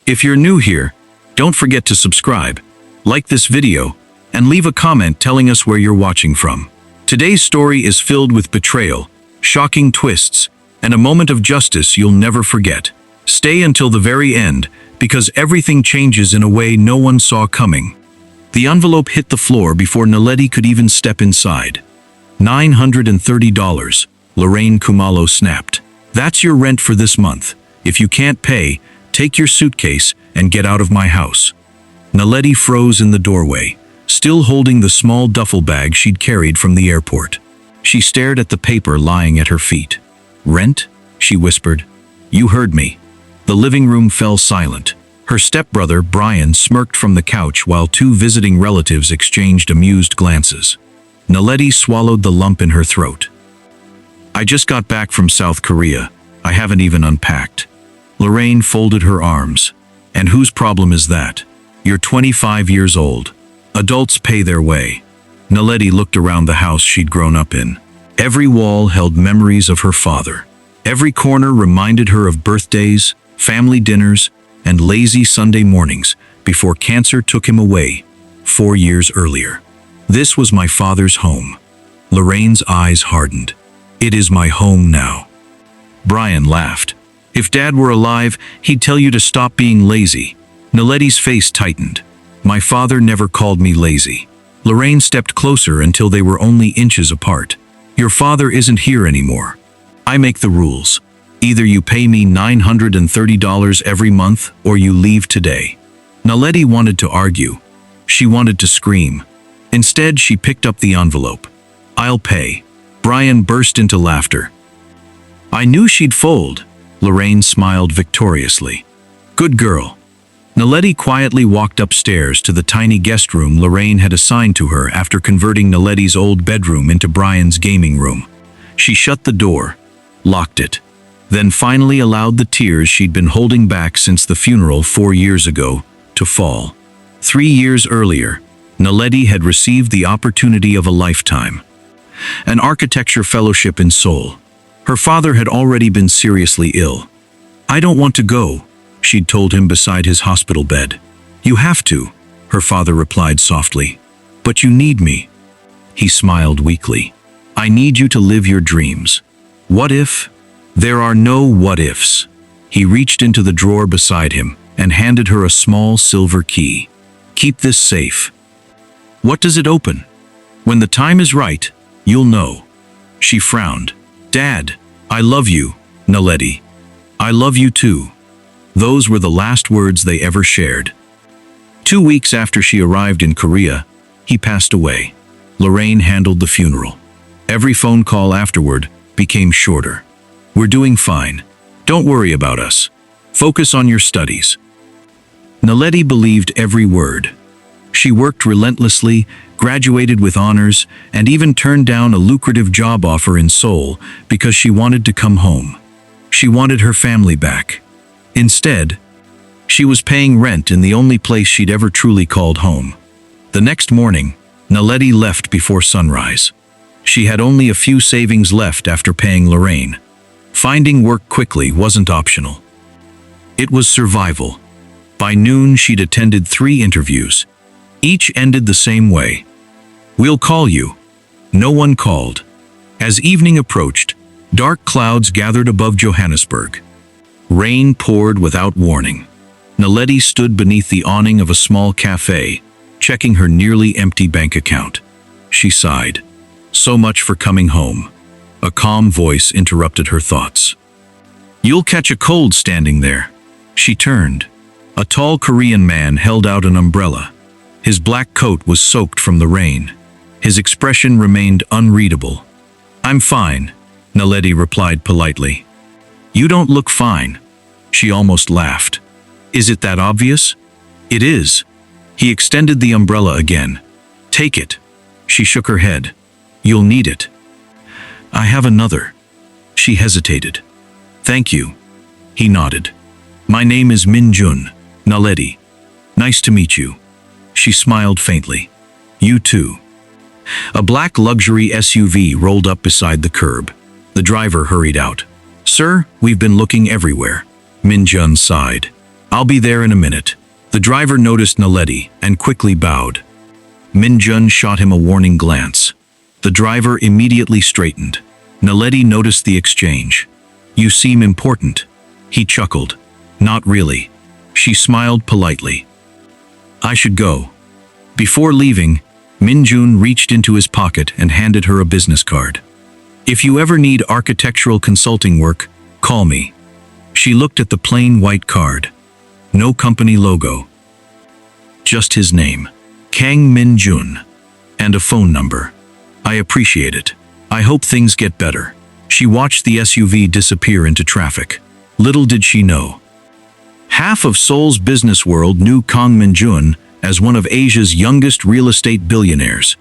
If you're new here, don't forget to subscribe, like this video, and leave a comment telling us where you're watching from. Today's story is filled with betrayal, shocking twists, and a moment of justice you'll never forget. Stay until the very end, because everything changes in a way no one saw coming. The envelope hit the floor before Naledi could even step inside. $930, Naledi Khumalo snapped. That's your rent for this month. If you can't pay, take your suitcase and get out of my house. Naledi froze in the doorway, still holding the small duffel bag she'd carried from the airport. She stared at the paper lying at her feet. Rent? She whispered. You heard me. The living room fell silent. Her stepbrother, Brian, smirked from the couch while two visiting relatives exchanged amused glances. Naledi swallowed the lump in her throat. I just got back from South Korea. I haven't even unpacked. Lorraine folded her arms. And whose problem is that? You're 25 years old. Adults pay their way. Naledi looked around the house she'd grown up in. Every wall held memories of her father. Every corner reminded her of birthdays, family dinners, and lazy Sunday mornings before cancer took him away 4 years earlier. This was my father's home. Lorraine's eyes hardened. It is my home now. Brian laughed. If Dad were alive, he'd tell you to stop being lazy. Naledi's face tightened. My father never called me lazy. Lorraine stepped closer until they were only inches apart. Your father isn't here anymore. I make the rules. Either you pay me $930 every month or you leave today. Naledi wanted to argue. She wanted to scream. Instead, she picked up the envelope. I'll pay. Brian burst into laughter. I knew she'd fold. Lorraine smiled victoriously. Good girl. Naledi quietly walked upstairs to the tiny guest room Lorraine had assigned to her after converting Naledi's old bedroom into Brian's gaming room. She shut the door, locked it, then finally allowed the tears she'd been holding back since the funeral 4 years ago to fall. 3 years earlier, Naledi had received the opportunity of a lifetime. An architecture fellowship in Seoul. Her father had already been seriously ill. I don't want to go, she'd told him beside his hospital bed. You have to, her father replied softly. But you need me. He smiled weakly. I need you to live your dreams. What if? There are no what-ifs. He reached into the drawer beside him and handed her a small silver key. Keep this safe. What does it open? When the time is right, you'll know. She frowned. Dad, I love you, Naledi. I love you too. Those were the last words they ever shared. 2 weeks after she arrived in Korea, he passed away. Lorraine handled the funeral. Every phone call afterward became shorter. We're doing fine. Don't worry about us. Focus on your studies. Naledi believed every word. She worked relentlessly, graduated with honors, and even turned down a lucrative job offer in Seoul because she wanted to come home. She wanted her family back. Instead, she was paying rent in the only place she'd ever truly called home. The next morning, Naledi left before sunrise. She had only a few savings left after paying Lorraine. Finding work quickly wasn't optional. It was survival. By noon, she'd attended 3 interviews. Each ended the same way. We'll call you. No one called. As evening approached, dark clouds gathered above Johannesburg. Rain poured without warning. Naledi stood beneath the awning of a small cafe, checking her nearly empty bank account. She sighed. So much for coming home. A calm voice interrupted her thoughts. You'll catch a cold standing there. She turned. A tall Korean man held out an umbrella. His black coat was soaked from the rain. His expression remained unreadable. I'm fine, Naledi replied politely. You don't look fine. She almost laughed. Is it that obvious? It is. He extended the umbrella again. Take it. She shook her head. You'll need it. I have another. She hesitated. Thank you. He nodded. My name is Min-jun, Naledi. Nice to meet you. She smiled faintly. You too. A black luxury SUV rolled up beside the curb. The driver hurried out. Sir, we've been looking everywhere. Min-jun sighed. I'll be there in a minute. The driver noticed Naledi and quickly bowed. Min-jun shot him a warning glance. The driver immediately straightened. Naledi noticed the exchange. You seem important. He chuckled. Not really. She smiled politely. I should go. Before leaving, Min-jun reached into his pocket and handed her a business card. If you ever need architectural consulting work, call me. She looked at the plain white card. No company logo. Just his name, Kang Min-jun, and a phone number. I appreciate it. I hope things get better. She watched the SUV disappear into traffic. Little did she know. Half of Seoul's business world knew Kang Min-jun as one of Asia's youngest real estate billionaires.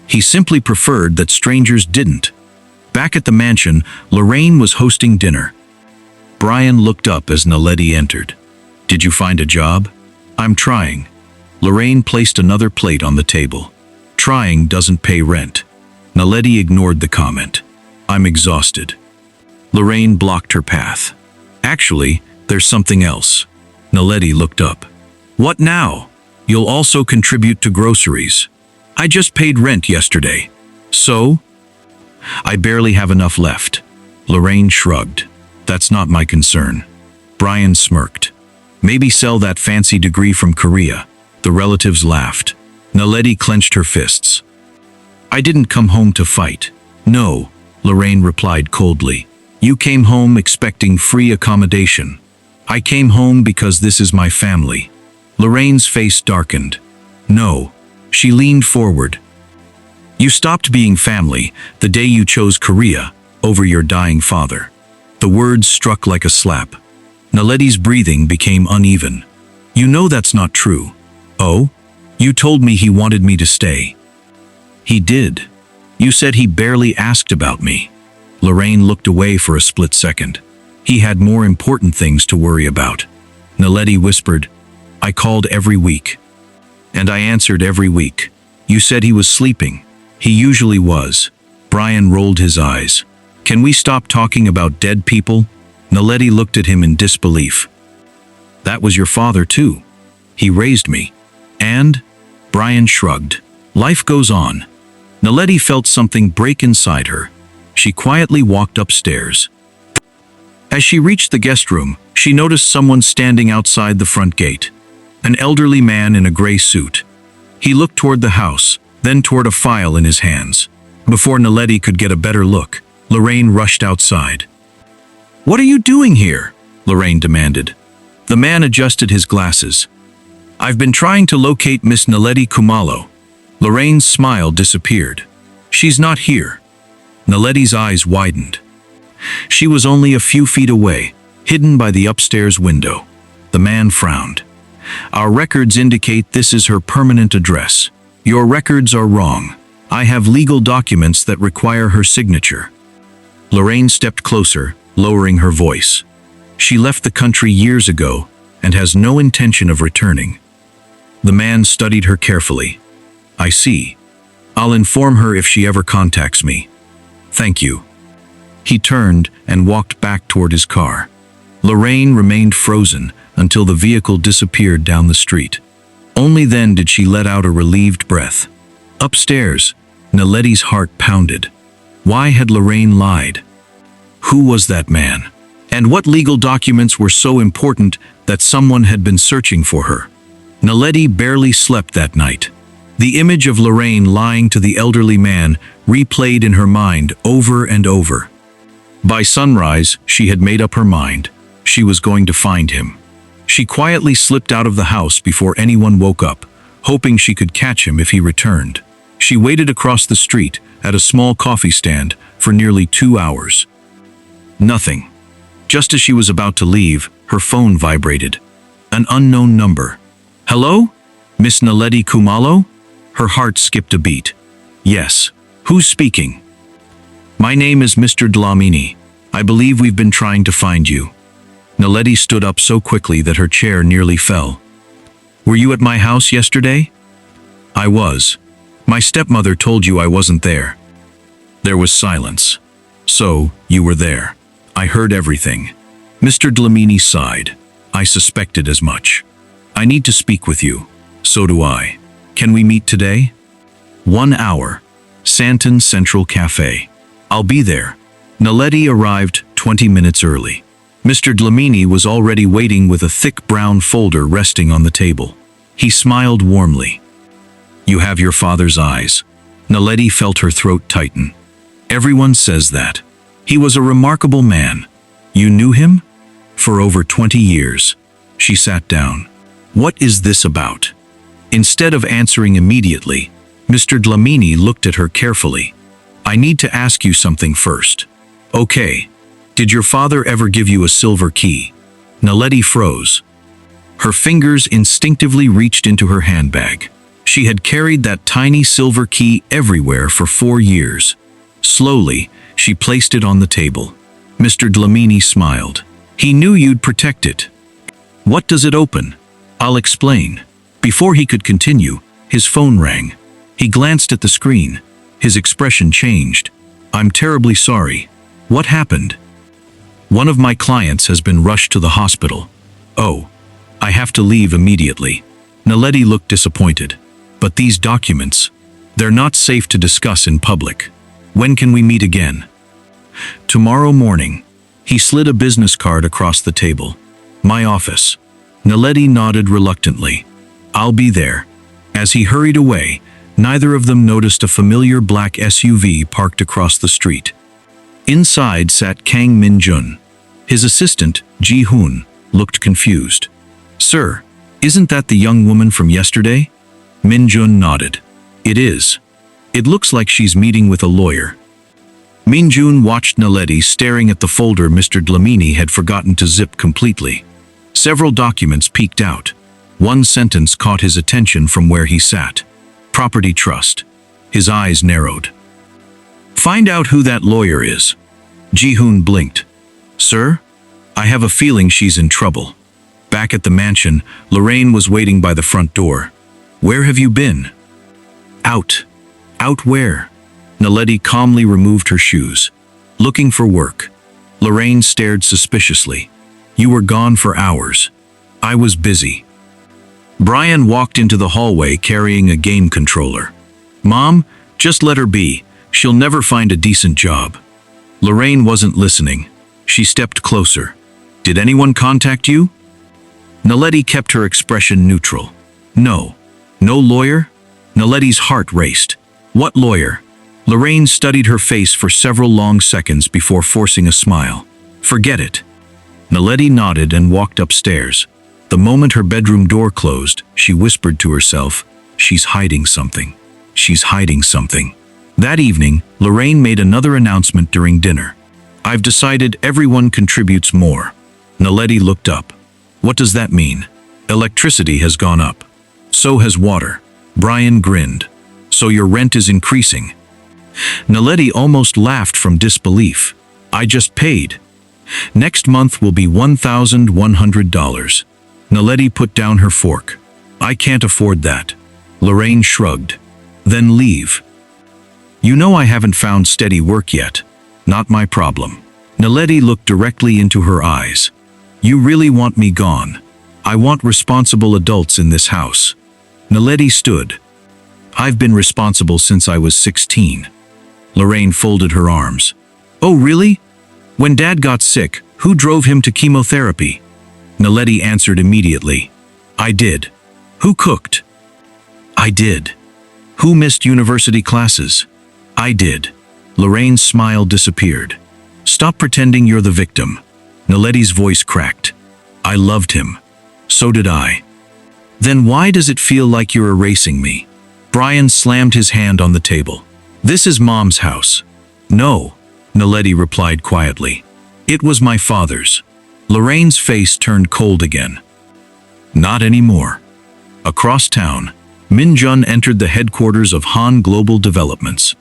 He simply preferred that strangers didn't. Back at the mansion, Lorraine was hosting dinner. Brian looked up as Naledi entered. Did you find a job? I'm trying. Lorraine placed another plate on the table. Trying doesn't pay rent. Naledi ignored the comment. I'm exhausted. Lorraine blocked her path. Actually, there's something else. Naledi looked up. What now? You'll also contribute to groceries. I just paid rent yesterday. So? I barely have enough left. Lorraine shrugged. That's not my concern. Brian smirked. Maybe sell that fancy degree from Korea. The relatives laughed. Naledi clenched her fists. I didn't come home to fight. No, Lorraine replied coldly. You came home expecting free accommodation. I came home because this is my family. Lorraine's face darkened. No. She leaned forward. You stopped being family the day you chose Korea over your dying father. The words struck like a slap. Naledi's breathing became uneven. You know that's not true. Oh? You told me he wanted me to stay. He did. You said he barely asked about me. Lorraine looked away for a split second. He had more important things to worry about. Naledi whispered, I called every week. And I answered every week. You said he was sleeping. He usually was. Brian rolled his eyes. Can we stop talking about dead people? Naledi looked at him in disbelief. That was your father too. He raised me. And? Brian shrugged. Life goes on. Naledi felt something break inside her. She quietly walked upstairs. As she reached the guest room, she noticed someone standing outside the front gate. An elderly man in a gray suit. He looked toward the house, then toward a file in his hands. Before Naledi could get a better look, Lorraine rushed outside. What are you doing here? Lorraine demanded. The man adjusted his glasses. I've been trying to locate Miss Naledi Khumalo. Lorraine's smile disappeared. She's not here. Naledi's eyes widened. She was only a few feet away, hidden by the upstairs window. The man frowned. Our records indicate this is her permanent address. Your records are wrong. I have legal documents that require her signature. Lorraine stepped closer, lowering her voice. She left the country years ago and has no intention of returning. The man studied her carefully. I see. I'll inform her if she ever contacts me. Thank you. He turned and walked back toward his car. Lorraine remained frozen until the vehicle disappeared down the street. Only then did she let out a relieved breath. Upstairs, Naledi's heart pounded. Why had Lorraine lied? Who was that man? And what legal documents were so important that someone had been searching for her? Naledi barely slept that night. The image of Lorraine lying to the elderly man replayed in her mind over and over. By sunrise, she had made up her mind. She was going to find him. She quietly slipped out of the house before anyone woke up, hoping she could catch him if he returned. She waited across the street at a small coffee stand for nearly 2 hours. Nothing. Just as she was about to leave, her phone vibrated. An unknown number. Hello? Miss Naledi Khumalo? Her heart skipped a beat. Yes. Who's speaking? My name is Mr. Dlamini. I believe we've been trying to find you. Naledi stood up so quickly that her chair nearly fell. Were you at my house yesterday? I was. My stepmother told you I wasn't there. There was silence. So, you were there. I heard everything. Mr. Dlamini sighed. I suspected as much. I need to speak with you. So do I. Can we meet today? 1 hour. Santon Central Cafe. I'll be there. Naledi arrived 20 minutes early. Mr. Dlamini was already waiting with a thick brown folder resting on the table. He smiled warmly. You have your father's eyes. Naledi felt her throat tighten. Everyone says that. He was a remarkable man. You knew him? For over 20 years. She sat down. What is this about? Instead of answering immediately, Mr. Dlamini looked at her carefully. I need to ask you something first. Okay. Did your father ever give you a silver key? Naledi froze. Her fingers instinctively reached into her handbag. She had carried that tiny silver key everywhere for 4 years. Slowly, she placed it on the table. Mr. Dlamini smiled. He knew you'd protect it. What does it open? I'll explain. Before he could continue, his phone rang. He glanced at the screen. His expression changed. I'm terribly sorry. What happened? One of my clients has been rushed to the hospital. Oh, I have to leave immediately. Naledi looked disappointed. But these documents, they're not safe to discuss in public. When can we meet again? Tomorrow morning. He slid a business card across the table. My office. Naledi nodded reluctantly. I'll be there. As he hurried away, neither of them noticed a familiar black SUV parked across the street. Inside sat Kang Min-jun. His assistant, Ji-hoon, looked confused. Sir, isn't that the young woman from yesterday? Min-jun nodded. It is. It looks like she's meeting with a lawyer. Min-jun watched Naledi staring at the folder Mr. Dlamini had forgotten to zip completely. Several documents peeked out. One sentence caught his attention from where he sat. Property trust. His eyes narrowed. Find out who that lawyer is. Ji-hoon blinked. Sir? I have a feeling she's in trouble. Back at the mansion, Lorraine was waiting by the front door. Where have you been? Out. Out where? Naledi calmly removed her shoes. Looking for work. Lorraine stared suspiciously. You were gone for hours. I was busy. Brian walked into the hallway carrying a game controller. Mom, just let her be. She'll never find a decent job. Lorraine wasn't listening. She stepped closer. Did anyone contact you? Naledi kept her expression neutral. No. No lawyer? Naledi's heart raced. What lawyer? Lorraine studied her face for several long seconds before forcing a smile. Forget it. Naledi nodded and walked upstairs. The moment her bedroom door closed, she whispered to herself, she's hiding something. She's hiding something. That evening, Lorraine made another announcement during dinner. I've decided everyone contributes more. Naledi looked up. What does that mean? Electricity has gone up. So has water. Brian grinned. So your rent is increasing. Naledi almost laughed from disbelief. I just paid. Next month will be $1,100. Naledi put down her fork. I can't afford that. Lorraine shrugged. Then leave. You know I haven't found steady work yet. Not my problem. Naledi looked directly into her eyes. You really want me gone? I want responsible adults in this house. Naledi stood. I've been responsible since I was 16. Lorraine folded her arms. Oh, really? When Dad got sick, who drove him to chemotherapy? Naledi answered immediately. I did. Who cooked? I did. Who missed university classes? I did. Lorraine's smile disappeared. Stop pretending you're the victim. Naledi's voice cracked. I loved him. So did I. Then why does it feel like you're erasing me? Brian slammed his hand on the table. This is Mom's house. No, Naledi replied quietly. It was my father's. Lorraine's face turned cold again. Not anymore. Across town, Min-jun entered the headquarters of Han Global Developments.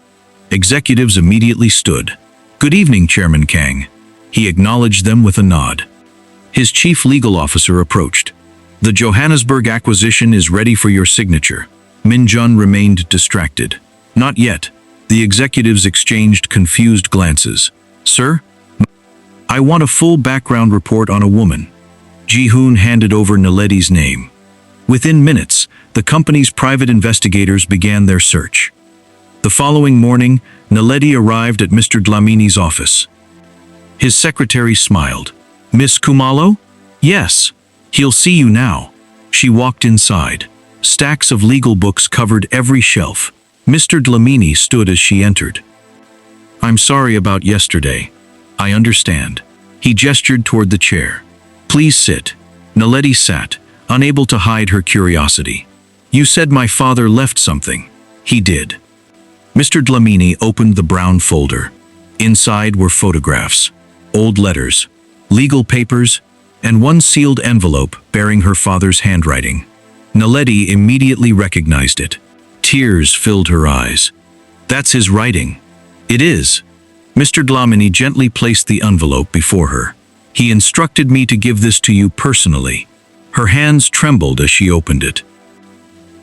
Executives immediately stood. Good evening, Chairman Kang. He acknowledged them with a nod. His chief legal officer approached. The Johannesburg acquisition is ready for your signature. Min-jun remained distracted. Not yet. The executives exchanged confused glances. Sir? I want a full background report on a woman. Ji-hoon handed over Naledi's name. Within minutes, the company's private investigators began their search. The following morning, Naledi arrived at Mr. Dlamini's office. His secretary smiled. "Miss Khumalo?" "Yes. He'll see you now." She walked inside. Stacks of legal books covered every shelf. Mr. Dlamini stood as she entered. "I'm sorry about yesterday. I understand." He gestured toward the chair. "Please sit." Naledi sat, unable to hide her curiosity. "You said my father left something." "He did." Mr. Dlamini opened the brown folder. Inside were photographs, old letters, legal papers, and one sealed envelope bearing her father's handwriting. Naledi immediately recognized it. Tears filled her eyes. "That's his writing." "It is." Mr. Dlamini gently placed the envelope before her. "He instructed me to give this to you personally." Her hands trembled as she opened it.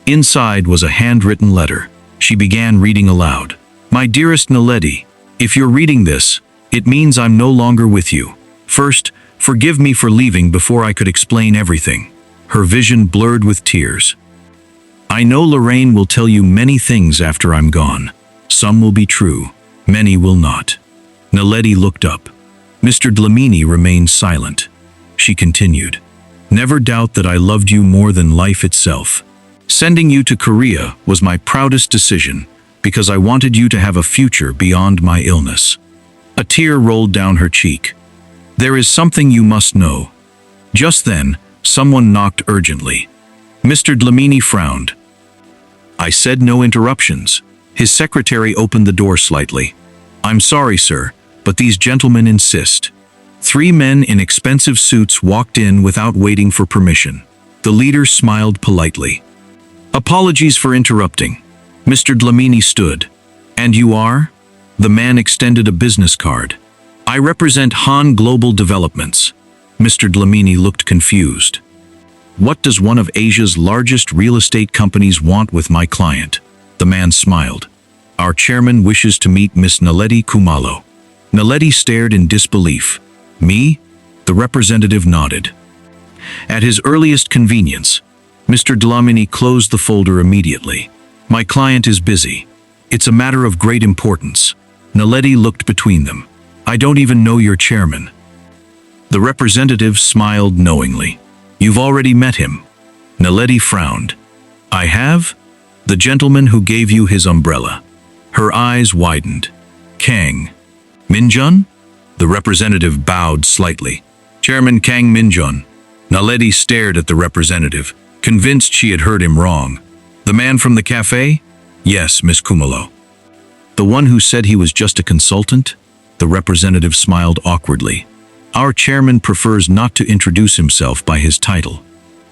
Inside was a handwritten letter. She began reading aloud. "My dearest Naledi, if you're reading this, it means I'm no longer with you. First, forgive me for leaving before I could explain everything." Her vision blurred with tears. "I know Lorraine will tell you many things after I'm gone. Some will be true, many will not." Naledi looked up. Mr. Dlamini remained silent. She continued, "Never doubt that I loved you more than life itself. Sending you to Korea was my proudest decision because I wanted you to have a future beyond my illness." A tear rolled down her cheek. "There is something you must know." Just then, someone knocked urgently. Mr. Dlamini frowned. "I said no interruptions." His secretary opened the door slightly. "I'm sorry, sir, but these gentlemen insist." 3 men in expensive suits walked in without waiting for permission. The leader smiled politely. "Apologies for interrupting." Mr. Dlamini stood. "And you are?" The man extended a business card. "I represent Han Global Developments." Mr. Dlamini looked confused. "What does one of Asia's largest real estate companies want with my client?" The man smiled. "Our chairman wishes to meet Miss Naledi Khumalo." Naledi stared in disbelief. "Me?" The representative nodded. At his earliest convenience, Mr. Dlamini closed the folder immediately. "My client is busy. It's a matter of great importance." Naledi looked between them. "I don't even know your chairman." The representative smiled knowingly. "You've already met him." Naledi frowned. "I have? The gentleman who gave you his umbrella." Her eyes widened. "Kang Min-jun?" The representative bowed slightly. "Chairman Kang Min-jun." Naledi stared at the representative, convinced she had heard him wrong. "The man from the cafe?" "Yes, Miss Khumalo." "The one who said he was just a consultant?" The representative smiled awkwardly. "Our chairman prefers not to introduce himself by his title."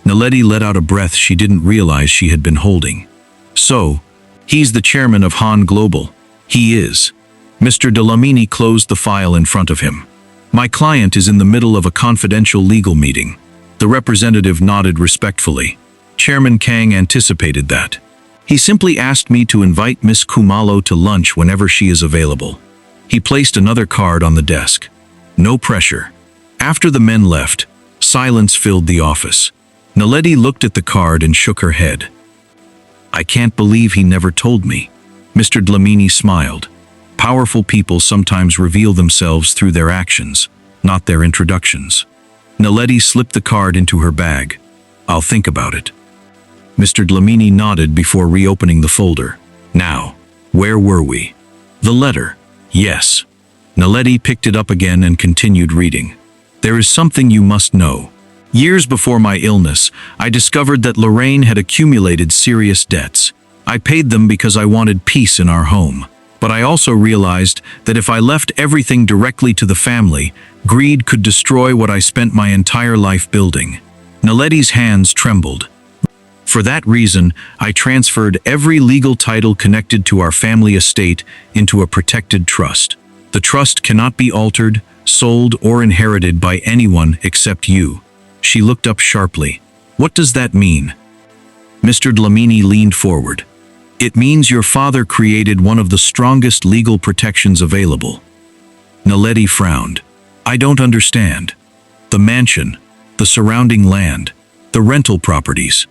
Naledi let out a breath she didn't realize she had been holding. "So, he's the chairman of Han Global." "He is." Mr. Dlamini closed the file in front of him. "My client is in the middle of a confidential legal meeting." The representative nodded respectfully. Chairman Kang anticipated that. "He simply asked me to invite Miss Khumalo to lunch whenever she is available." He placed another card on the desk. No pressure. After the men left, silence filled the office. Naledi looked at the card and shook her head. "I can't believe he never told me." Mr. Dlamini smiled. Powerful people sometimes reveal themselves through their actions, not their introductions. Naledi slipped the card into her bag. "I'll think about it." Mr. Dlamini nodded before reopening the folder. "Now, where were we?" "The letter." "Yes." Naledi picked it up again and continued reading. "There is something you must know. Years before my illness, I discovered that Lorraine had accumulated serious debts. I paid them because I wanted peace in our home. But I also realized that if I left everything directly to the family, greed could destroy what I spent my entire life building." Naledi's hands trembled. "For that reason, I transferred every legal title connected to our family estate into a protected trust. The trust cannot be altered, sold, or inherited by anyone except you." She looked up sharply. "What does that mean?" Mr. Dlamini leaned forward. "It means your father created one of the strongest legal protections available." Naledi frowned. "I don't understand." "The mansion. the surrounding land, the rental properties,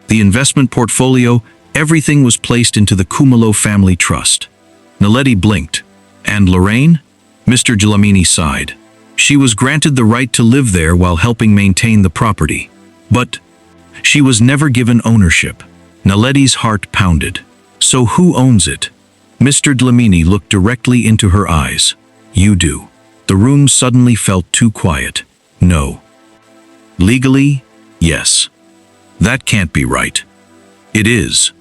the investment portfolio, everything was placed into the Khumalo family trust. Naledi blinked. And Lorraine? Mr. Dlamini sighed. She was granted the right to live there while helping maintain the property. But she was never given ownership. Naledi's heart pounded. So who owns it? Mr. Dlamini looked directly into her eyes. You do. The room suddenly felt too quiet. No. Legally, yes. That can't be right. It is.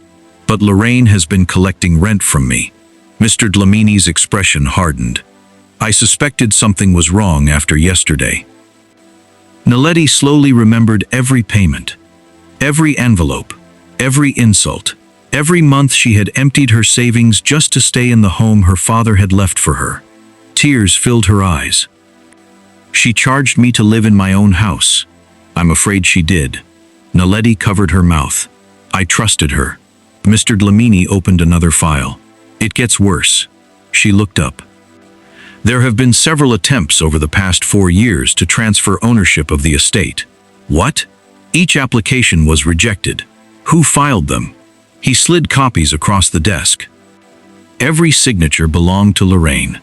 But Lorraine has been collecting rent from me. Mr. Dlamini's expression hardened. I suspected something was wrong after yesterday. Naledi slowly remembered every payment, every envelope, every insult. Every month she had emptied her savings just to stay in the home her father had left for her. Tears filled her eyes. She charged me to live in my own house. I'm afraid she did. Naledi covered her mouth. I trusted her. Mr. Dlamini opened another file. It gets worse. She looked up. There have been several attempts over the past 4 years to transfer ownership of the estate. What? Each application was rejected. Who filed them? He slid copies across the desk. Every signature belonged to Lorraine.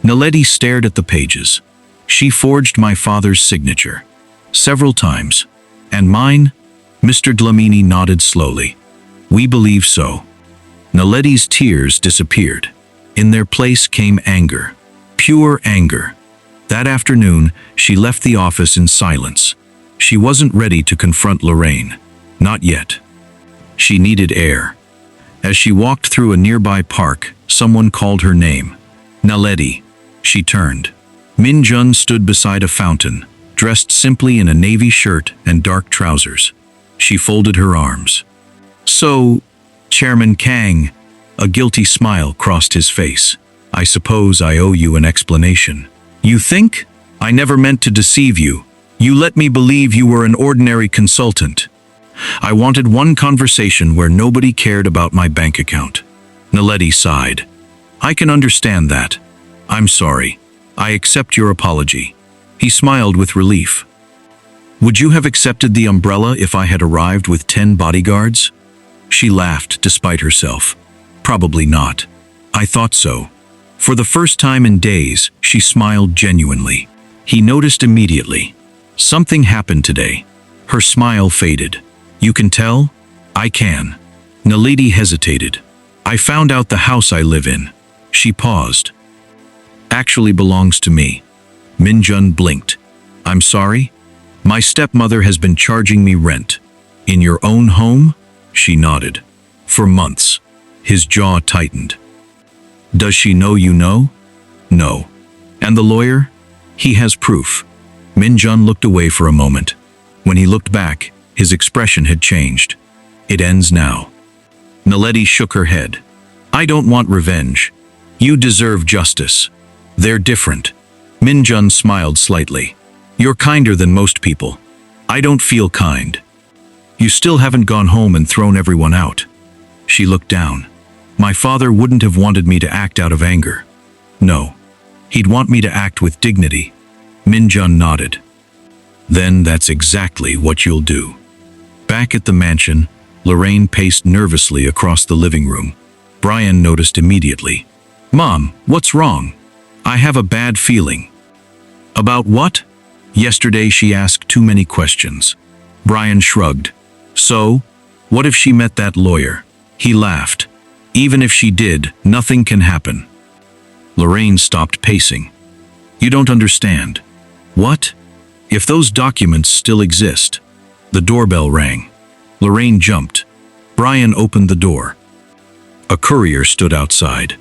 Naledi stared at the pages. She forged my father's signature. Several times. And mine? Mr. Dlamini nodded slowly. We believe so. Naledi's tears disappeared. In their place came anger. Pure anger. That afternoon, she left the office in silence. She wasn't ready to confront Lorraine. Not yet. She needed air. As she walked through a nearby park, someone called her name. Naledi. She turned. Min-jun stood beside a fountain, dressed simply in a navy shirt and dark trousers. She folded her arms. So, Chairman Kang, a guilty smile crossed his face. I suppose I owe you an explanation. You think? I never meant to deceive you. You let me believe you were an ordinary consultant. I wanted one conversation where nobody cared about my bank account. Naledi sighed. I can understand that. I'm sorry. I accept your apology. He smiled with relief. Would you have accepted the umbrella if I had arrived with 10 bodyguards? She laughed despite herself. Probably not. I thought so. For the first time in days, she smiled genuinely. He noticed immediately. Something happened today. Her smile faded. You can tell? I can. Naledi hesitated. I found out the house I live in. She paused. Actually belongs to me. Min-jun blinked. I'm sorry? My stepmother has been charging me rent. In your own home? She nodded. For months. His jaw tightened. Does she know you know? No. And the lawyer? He has proof. Min-jun looked away for a moment. When he looked back, his expression had changed. It ends now. Naledi shook her head. I don't want revenge. You deserve justice. They're different. Min-jun smiled slightly. You're kinder than most people. I don't feel kind. You still haven't gone home and thrown everyone out. She looked down. My father wouldn't have wanted me to act out of anger. No. He'd want me to act with dignity. Min-jun nodded. Then that's exactly what you'll do. Back at the mansion, Lorraine paced nervously across the living room. Brian noticed immediately. Mom, what's wrong? I have a bad feeling. About what? Yesterday she asked too many questions. Brian shrugged. So, what if she met that lawyer? He laughed. Even if she did, nothing can happen. Lorraine stopped pacing. You don't understand. What? If those documents still exist. The doorbell rang. Lorraine jumped. Brian opened the door. A courier stood outside.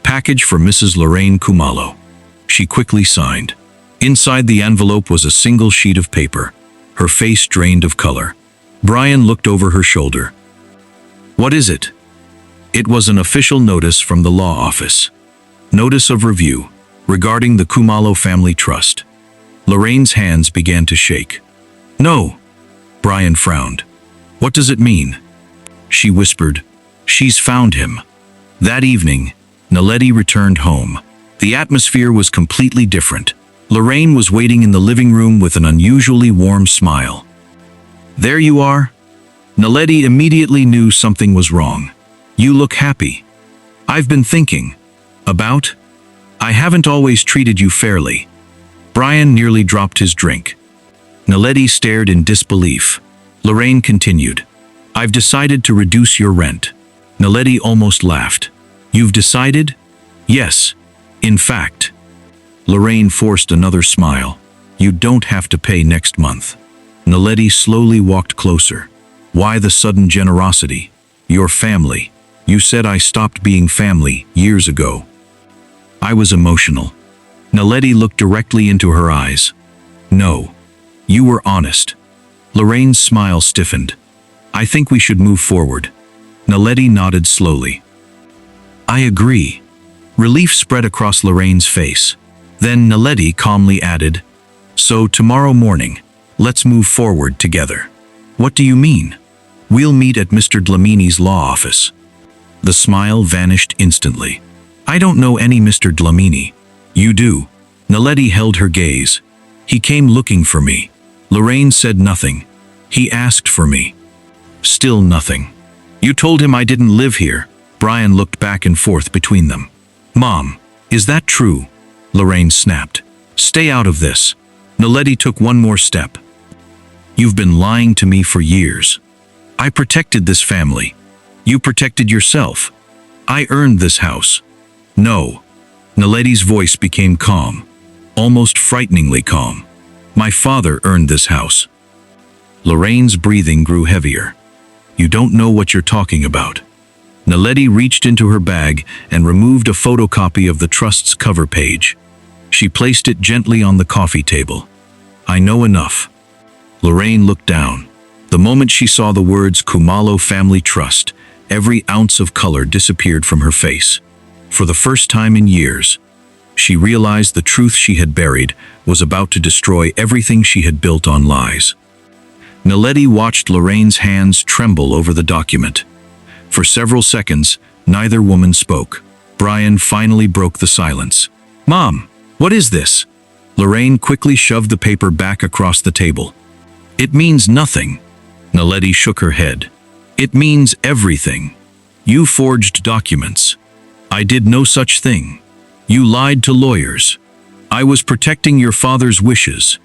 Package for Mrs. Lorraine Khumalo. She quickly signed. Inside the envelope was a single sheet of paper. Her face drained of color. Brian looked over her shoulder. What is it? It was an official notice from the law office. Notice of review, regarding the Khumalo family trust. Lorraine's hands began to shake. No. Brian frowned. What does it mean? She whispered. She's found him. That evening, Naledi returned home. The atmosphere was completely different. Lorraine was waiting in the living room with an unusually warm smile. "There you are." Naledi immediately knew something was wrong. "You look happy." "I've been thinking. About? I haven't always treated you fairly." Brian nearly dropped his drink. Naledi stared in disbelief. Lorraine continued. "I've decided to reduce your rent." Naledi almost laughed. "You've decided?" "Yes. In fact." Lorraine forced another smile. "You don't have to pay next month." Naledi slowly walked closer. "Why the sudden generosity? Your family. You said I stopped being family years ago." "I was emotional." Naledi looked directly into her eyes. "No. You were honest." Lorraine's smile stiffened. "I think we should move forward." Naledi nodded slowly. "I agree." Relief spread across Lorraine's face. Then Naledi calmly added, "So tomorrow morning, let's move forward together." "What do you mean?" "We'll meet at Mr. Dlamini's law office." The smile vanished instantly. "I don't know any Mr. Dlamini." "You do." Naledi held her gaze. "He came looking for me." Lorraine said nothing. "He asked for me." Still nothing. "You told him I didn't live here." Brian looked back and forth between them. "Mom, is that true?" Lorraine snapped. "Stay out of this." Naledi took one more step. "You've been lying to me for years. I protected this family. You protected yourself. I earned this house." "No." Naledi's voice became calm, almost frighteningly calm. "My father earned this house." Lorraine's breathing grew heavier. "You don't know what you're talking about." Naledi reached into her bag and removed a photocopy of the trust's cover page. She placed it gently on the coffee table. "I know enough." Lorraine looked down. The moment she saw the words Khumalo Family Trust, every ounce of color disappeared from her face. For the first time in years, she realized the truth she had buried was about to destroy everything she had built on lies. Naledi watched Lorraine's hands tremble over the document. For several seconds, neither woman spoke. Brian finally broke the silence. "Mom, what is this?" Lorraine quickly shoved the paper back across the table. "It means nothing." Naledi shook her head. "It means everything. You forged documents. I did no such thing. You lied to lawyers. I was protecting your father's wishes."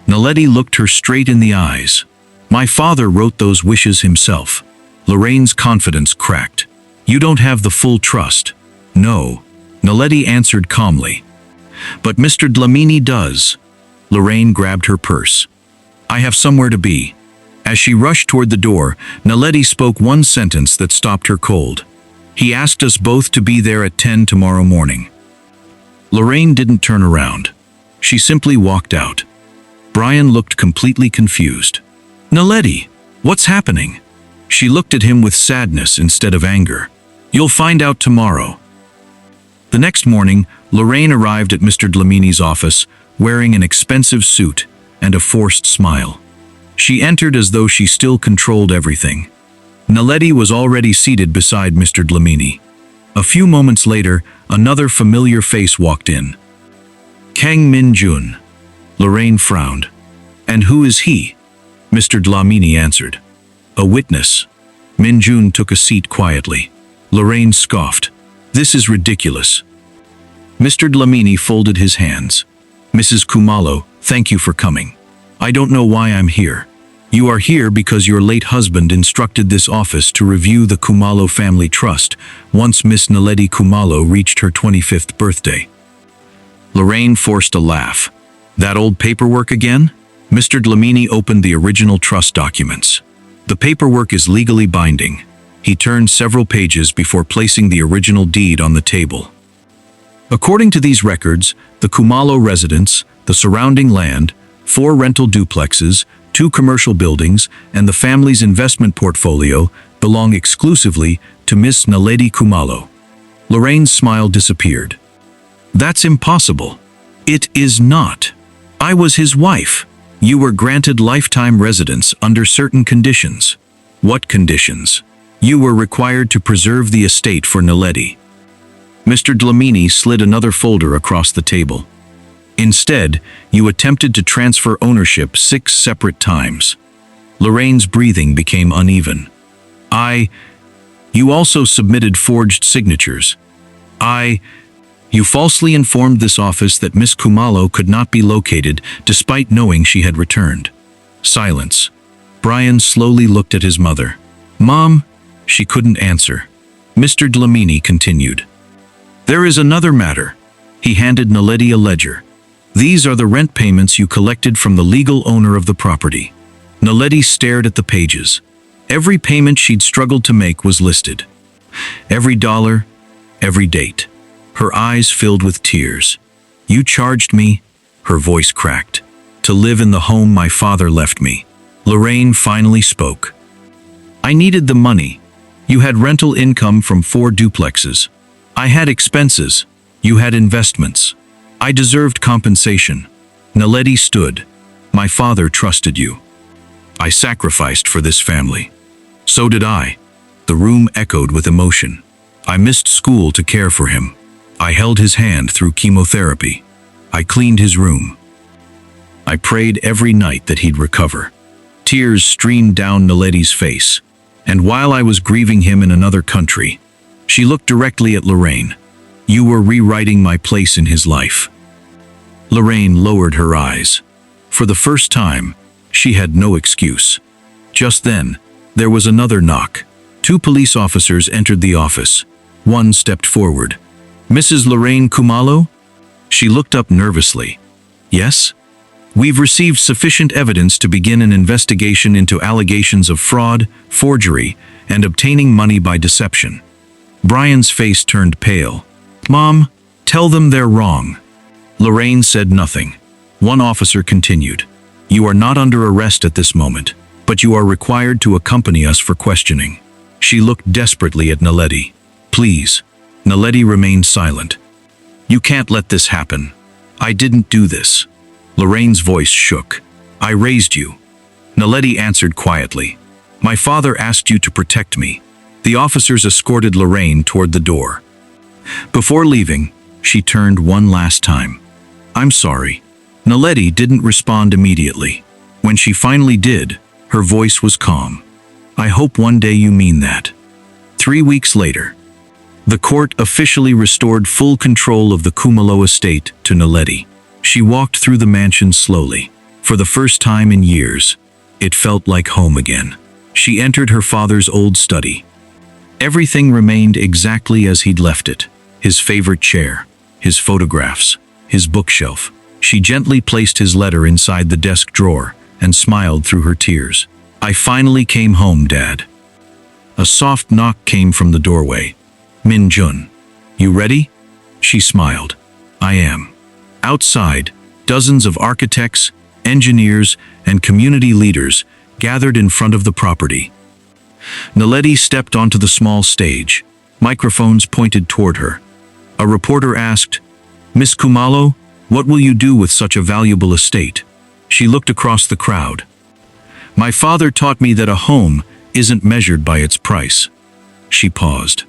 Naledi looked her straight in the eyes. "My father wrote those wishes himself." Lorraine's confidence cracked. "You don't have the full trust." "No," Naledi answered calmly. "But Mr. Dlamini does." Lorraine grabbed her purse. "I have somewhere to be." As she rushed toward the door, Naledi spoke one sentence that stopped her cold. "He asked us both to be there at 10 tomorrow morning." Lorraine didn't turn around. She simply walked out. Brian looked completely confused. "Naledi, what's happening?" She looked at him with sadness instead of anger. "You'll find out tomorrow." The next morning, Lorraine arrived at Mr. Dlamini's office, wearing an expensive suit and a forced smile. She entered as though she still controlled everything. Naledi was already seated beside Mr. Dlamini. A few moments later, another familiar face walked in. "Kang Min-jun." Lorraine frowned. "And who is he?" Mr. Dlamini answered. "A witness." Min-jun took a seat quietly. Lorraine scoffed. "This is ridiculous." Mr. Dlamini folded his hands. "Mrs. Khumalo, thank you for coming. I don't know why I'm here. You are here because your late husband instructed this office to review the Khumalo Family Trust once Miss Naledi Khumalo reached her 25th birthday." Lorraine forced a laugh. "That old paperwork again?" Mr. Dlamini opened the original trust documents. The paperwork is legally binding. He turned several pages before placing the original deed on the table. According to these records, the Khumalo residence, the surrounding land, 4 rental duplexes, 2 commercial buildings, and the family's investment portfolio belong exclusively to Miss Naledi Khumalo. Lorraine's smile disappeared. "That's impossible." "It is not. I was his wife. You were granted lifetime residence under certain conditions." "What conditions?" "You were required to preserve the estate for Naledi." Mr. Dlamini slid another folder across the table. Instead, you attempted to transfer ownership 6 separate times. Lorraine's breathing became uneven. You also submitted forged signatures. You falsely informed this office that Miss Khumalo could not be located despite knowing she had returned. Silence. Brian slowly looked at his mother. Mom? She couldn't answer. Mr. Dlamini continued. There is another matter. He handed Naledi a ledger. These are the rent payments you collected from the legal owner of the property. Naledi stared at the pages. Every payment she'd struggled to make was listed. Every dollar, every date. Her eyes filled with tears. You charged me, her voice cracked, to live in the home my father left me. Lorraine finally spoke. I needed the money. You had rental income from 4 duplexes. I had expenses. You had investments. I deserved compensation. Naledi stood. My father trusted you. I sacrificed for this family. So did I. The room echoed with emotion. I missed school to care for him. I held his hand through chemotherapy. I cleaned his room. I prayed every night that he'd recover. Tears streamed down Naledi's face, and while I was grieving him in another country, she looked directly at Lorraine. You were rewriting my place in his life. Lorraine lowered her eyes. For the first time, she had no excuse. Just then, there was another knock. 2 police officers entered the office. One stepped forward. Mrs. Lorraine Khumalo? She looked up nervously. Yes? We've received sufficient evidence to begin an investigation into allegations of fraud, forgery, and obtaining money by deception. Brian's face turned pale. Mom, tell them they're wrong. Lorraine said nothing. One officer continued. You are not under arrest at this moment, but you are required to accompany us for questioning. She looked desperately at Naledi. Please. Naledi remained silent. You can't let this happen. I didn't do this. Lorraine's voice shook. I raised you. Naledi answered quietly. My father asked you to protect me. The officers escorted Lorraine toward the door. Before leaving, she turned one last time. I'm sorry. Naledi didn't respond immediately. When she finally did, her voice was calm. I hope one day you mean that. 3 weeks later, the court officially restored full control of the Khumalo estate to Naledi. She walked through the mansion slowly. For the first time in years, it felt like home again. She entered her father's old study. Everything remained exactly as he'd left it. His favorite chair, his photographs, his bookshelf. She gently placed his letter inside the desk drawer and smiled through her tears. I finally came home, Dad. A soft knock came from the doorway. Min-jun. You ready? She smiled. I am. Outside, dozens of architects, engineers, and community leaders gathered in front of the property. Naledi stepped onto the small stage. Microphones pointed toward her. A reporter asked, Miss Khumalo, what will you do with such a valuable estate? She looked across the crowd. My father taught me that a home isn't measured by its price. She paused.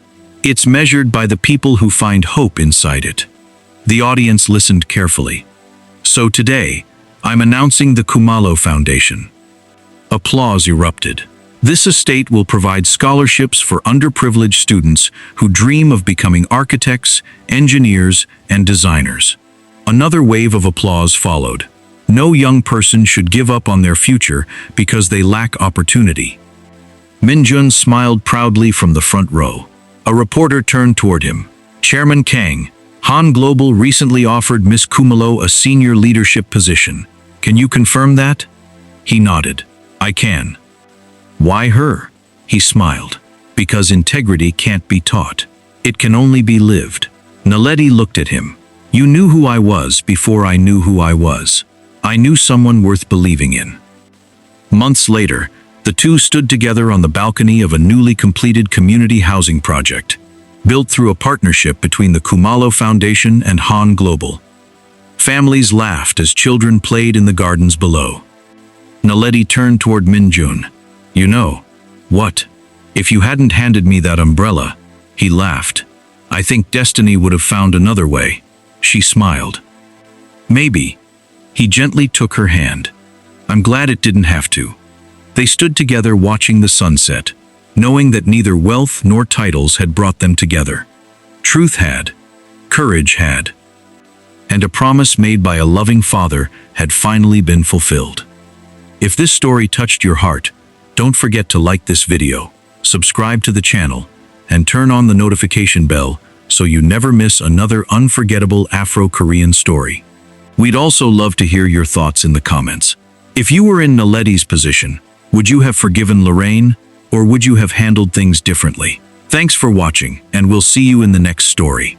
It's measured by the people who find hope inside it. The audience listened carefully. So today, I'm announcing the Khumalo Foundation. Applause erupted. This estate will provide scholarships for underprivileged students who dream of becoming architects, engineers, and designers. Another wave of applause followed. No young person should give up on their future because they lack opportunity. Min-jun smiled proudly from the front row. A reporter turned toward him. Chairman Kang, Han Global recently offered Miss Khumalo a senior leadership position. Can you confirm that? He nodded. I can. Why her? He smiled. Because integrity can't be taught. It can only be lived. Naledi looked at him. You knew who I was before I knew who I was. I knew someone worth believing in. Months later, the two stood together on the balcony of a newly completed community housing project, built through a partnership between the Khumalo Foundation and Han Global. Families laughed as children played in the gardens below. Naledi turned toward Min-jun. You know, what? If you hadn't handed me that umbrella, he laughed. I think destiny would have found another way. She smiled. Maybe. He gently took her hand. I'm glad it didn't have to. They stood together watching the sunset, knowing that neither wealth nor titles had brought them together. Truth had. Courage had. And a promise made by a loving father had finally been fulfilled. If this story touched your heart, don't forget to like this video, subscribe to the channel, and turn on the notification bell so you never miss another unforgettable Afro-Korean story. We'd also love to hear your thoughts in the comments. If you were in Naledi's position, would you have forgiven Lorraine, or would you have handled things differently? Thanks for watching, and we'll see you in the next story.